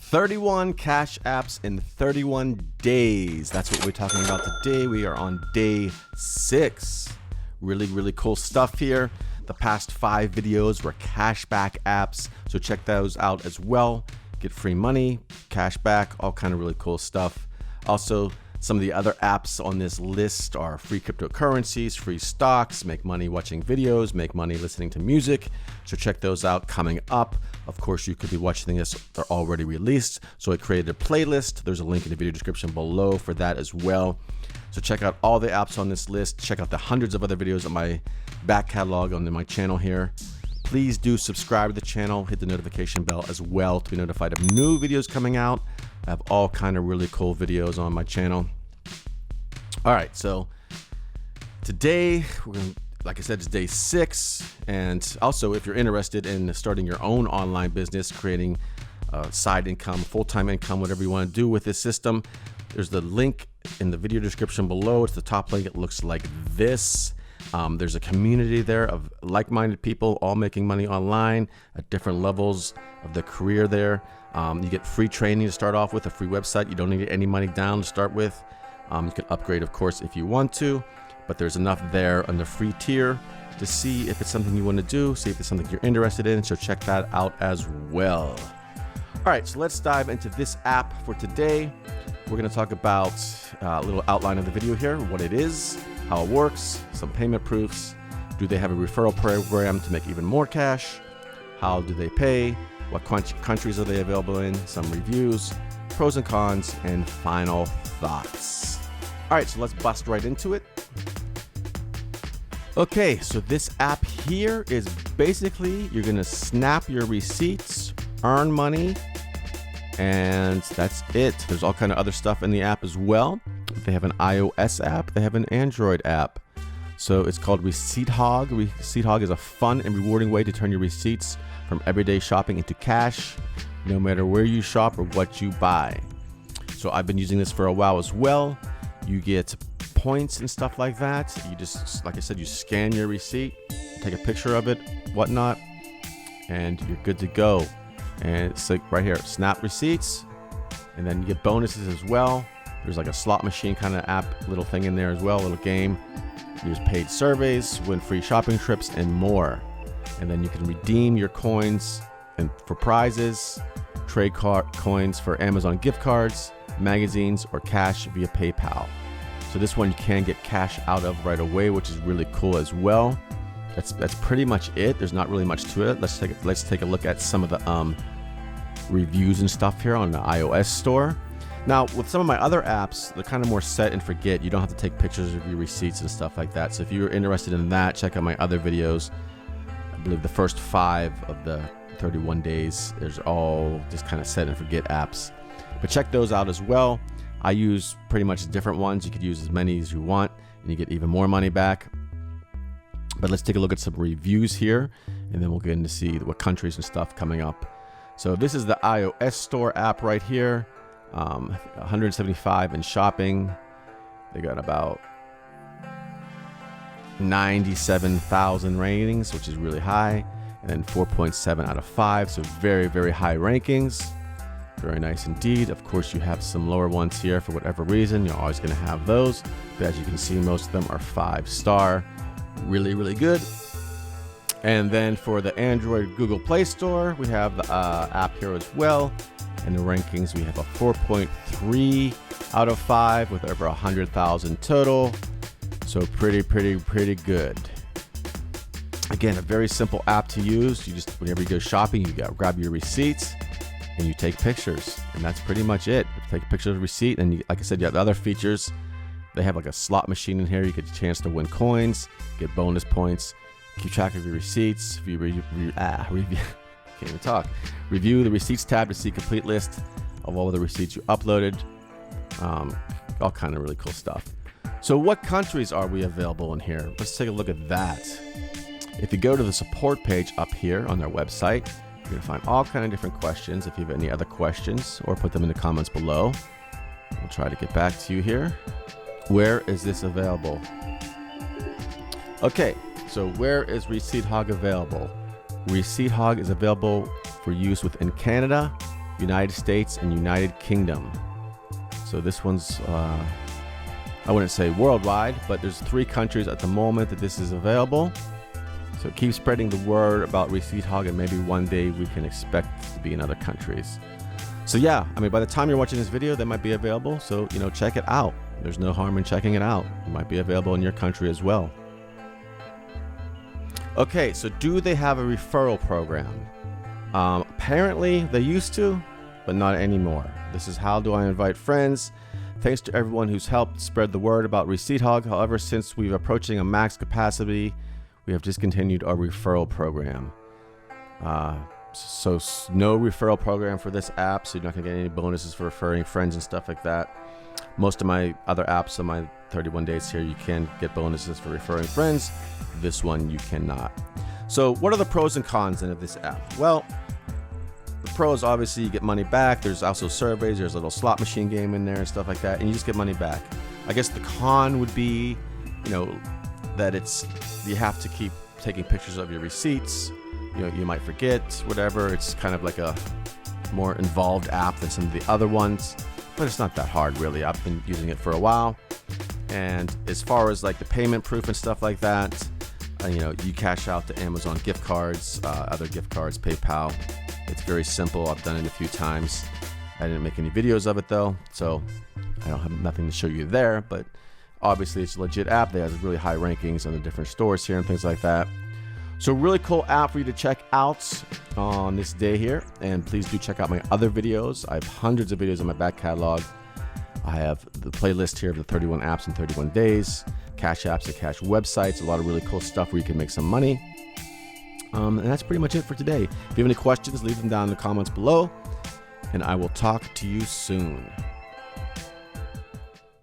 31 cash apps in 31 days. That's what we're talking about today. We are on day 6. Really cool stuff here. The past 5 videos were cashback apps, so check those out as well. Get free money, cash back, all kind of really cool stuff. Also, some of the other apps on this list are free cryptocurrencies, free stocks, make money watching videos, make money listening to music. So check those out coming up. Of course, you could be watching this, they're already released. So I created a playlist. There's a link in the video description below for that as well. So check out all the apps on this list. Check out the hundreds of other videos on my back catalog on my channel here. Please do subscribe to the channel, hit the notification bell as well to be notified of new videos coming out. I have all kind of really cool videos on my channel. All right, so today we're going to, like I said, it's day 6. And also, if you're interested in starting your own online business, creating side income, full-time income, whatever you want to do with this system, there's the link in the video description below. It's the top link. It looks like this. There's a community there of like-minded people all making money online at different levels of the career there. You get free training to start off with, a free website. You don't need any money down to start with. You can upgrade, of course, if you want to, but there's enough there on the free tier to see if it's something you want to do, see if it's something you're interested in. So check that out as well. All right, so let's dive into this app for today. We're going to talk about a little outline of the video here, what it is, how it works, some payment proofs. Do they have a referral program to make even more cash? How do they pay? What countries are they available in? Some reviews, pros and cons, and final thoughts. All right, so let's bust right into it. Okay, so this app here is basically you're gonna snap your receipts, earn money, and that's it. There's all kind of other stuff in the app as well. They have an iOS app, they have an Android app. So it's called Receipt HOG. Receipt HOG is a fun and rewarding way to turn your receipts from everyday shopping into cash, no matter where you shop or what you buy. So I've been using this for a while as well. You get points and stuff like that. You just, like I said, you scan your receipt, take a picture of it, whatnot, and you're good to go. And it's like right here, snap receipts, and then you get bonuses as well. There's like a slot machine kind of app, little thing in there as well, a little game. Use paid surveys, win free shopping trips, and more. And then you can redeem your coins and for prizes, trade coins for Amazon gift cards, magazines, or cash via PayPal. So this one you can get cash out of right away, which is really cool as well. That's pretty much it. There's not really much to it. Let's take a look at some of the reviews and stuff here on the iOS store. Now, with some of my other apps, they're kind of more set and forget. You don't have to take pictures of your receipts and stuff like that. So if you're interested in that, check out my other videos. I believe the first 5 of the 31 days, there's all just kind of set and forget apps. But check those out as well. I use pretty much different ones. You could use as many as you want, and you get even more money back. But let's take a look at some reviews here, and then we'll get into see what countries and stuff coming up. So this is the iOS store app right here. 175 in shopping. They got about 97,000 ratings, which is really high, and then 4.7 out of 5. So very high rankings. Very nice indeed. Of course, you have some lower ones here for whatever reason. You're always going to have those, but as you can see, most of them are 5-star. Really good. And then for the Android Google Play Store, we have the app here as well. In the rankings, we have a 4.3 out of 5 with over 100,000 total. So pretty good. Again, a very simple app to use. You just, whenever you go shopping, you grab your receipts and you take pictures, and that's pretty much it. You take a picture of the receipt, and you, like I said, you have the other features. They have like a slot machine in here. You get a chance to win coins, get bonus points, keep track of your receipts. If you can't even talk. Review the receipts tab to see a complete list of all the receipts you uploaded. All kind of really cool stuff. So what countries are we available in here? Let's take a look at that. If you go to the support page up here on their website, you're going to find all kind of different questions. If you have any other questions, or put them in the comments below. I'll try to get back to you here. Where is this available? Okay, so where is Receipt HOG available? Receipt HOG is available for use within Canada, United States, and United Kingdom. So this one's, I wouldn't say worldwide, but there's 3 countries at the moment that this is available. So keep spreading the word about Receipt Hog, and maybe one day we can expect to be in other countries. So yeah, I mean, by the time you're watching this video, they might be available. So, you know, check it out. There's no harm in checking it out. It might be available in your country as well. Okay, so do they have a referral program? Apparently they used to, but not anymore. This is How Do I Invite Friends. Thanks to everyone who's helped spread the word about Receipt Hog. However, since we're approaching a max capacity, we have discontinued our referral program. So no referral program for this app, so you're not gonna get any bonuses for referring friends and stuff like that. Most of my other apps on my 31 days here, you can get bonuses for referring friends. This one you cannot. So what are the pros and cons then of this app? Well, the pros, obviously you get money back. There's also surveys, there's a little slot machine game in there and stuff like that, and you just get money back. I guess the con would be, you know, that you have to keep taking pictures of your receipts. You know, you might forget, whatever. It's kind of like a more involved app than some of the other ones, but it's not that hard really. I've been using it for a while. And as far as like the payment proof and stuff like that, you know, you cash out to Amazon gift cards, other gift cards, PayPal. It's very simple. I've done it a few times. I didn't make any videos of it though, so I don't have nothing to show you there, but obviously it's a legit app. They have really high rankings on the different stores here and things like that. So really cool app for you to check out on this day here. And please do check out my other videos. I have hundreds of videos in my back catalog. I have the playlist here of the 31 apps in 31 days, cash apps and cash websites, a lot of really cool stuff where you can make some money. And that's pretty much it for today. If you have any questions, leave them down in the comments below, and I will talk to you soon.